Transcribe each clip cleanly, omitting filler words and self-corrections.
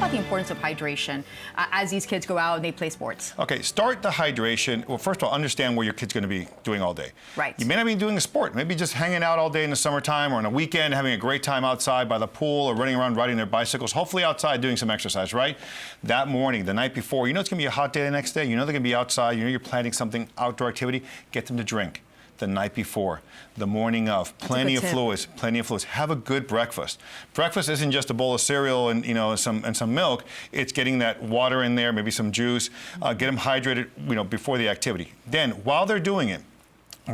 about the importance of hydration as these kids go out and they play sports? Okay, start the hydration. Well, first of all, understand what your kid's going to be doing all day. Right. You may not be doing a sport. Maybe just hanging out all day in the summertime or on a weekend, having a great time outside by the pool or running around riding their bicycles, hopefully outside doing some exercise, right? That morning, the night before, you know it's going to be a hot day the next day. You know they're going to be outside. You know you're planning something outdoor activity. Get them to drink the night before, the morning of. Plenty of fluids, plenty of fluids. Have a good breakfast. Breakfast isn't just a bowl of cereal and some milk. It's getting that water in there, maybe some juice. Get them hydrated, before the activity. Then, while they're doing it,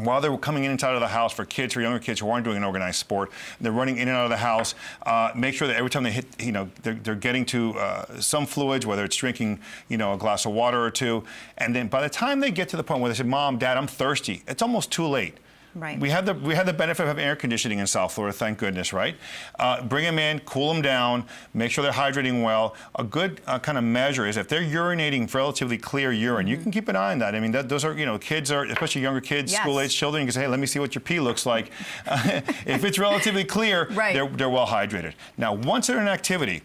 while they're coming in and out of the house, for kids or younger kids who aren't doing an organized sport, they're running in and out of the house. Make sure that every time they hit, they're getting to some fluids, whether it's drinking, a glass of water or two. And then by the time they get to the point where they say, "Mom, Dad, I'm thirsty," it's almost too late. Right. We have the benefit of having air conditioning in South Florida, thank goodness, right? Bring them in, cool them down, make sure they're hydrating well. A good kind of measure is if they're urinating relatively clear urine, you can keep an eye on that. I mean, those are, kids are, especially younger kids, school-age children, you can say, hey, let me see what your pee looks like. If it's relatively clear, they're well hydrated. Now, once they're in activity,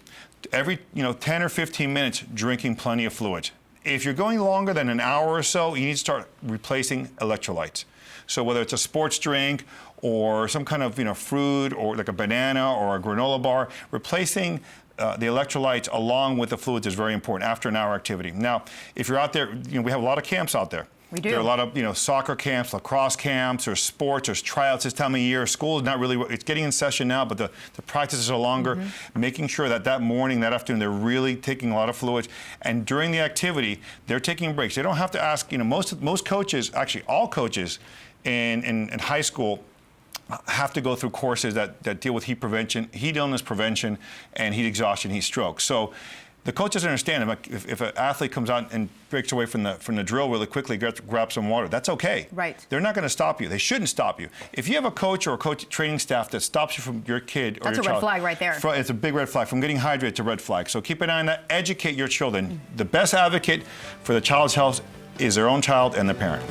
every 10 or 15 minutes, drinking plenty of fluids. If you're going longer than an hour or so, you need to start replacing electrolytes. So whether it's a sports drink or some kind of fruit or like a banana or a granola bar, replacing the electrolytes along with the fluids is very important after an hour activity. Now, if you're out there, we have a lot of camps out there. We do. There are a lot of soccer camps, lacrosse camps, or sports, there's tryouts this time of year. School is not really, it's getting in session now, but the practices are longer. Making sure that morning, that afternoon, they're really taking a lot of fluids. And during the activity, they're taking breaks. They don't have to ask, most coaches, actually all coaches in high school have to go through courses that deal with heat prevention, heat illness prevention, and heat exhaustion, heat stroke. So the coaches understand if an athlete comes out and breaks away from the drill really quickly, grab some water, that's okay. Right. They're not going to stop you. They shouldn't stop you. If you have a coach or a coach training staff that stops you from your kid or your child, that's a red flag right there. It's a big red flag. From getting hydrated, it's a red flag. So keep an eye on that. Educate your children. The best advocate for the child's health is their own child and the parent.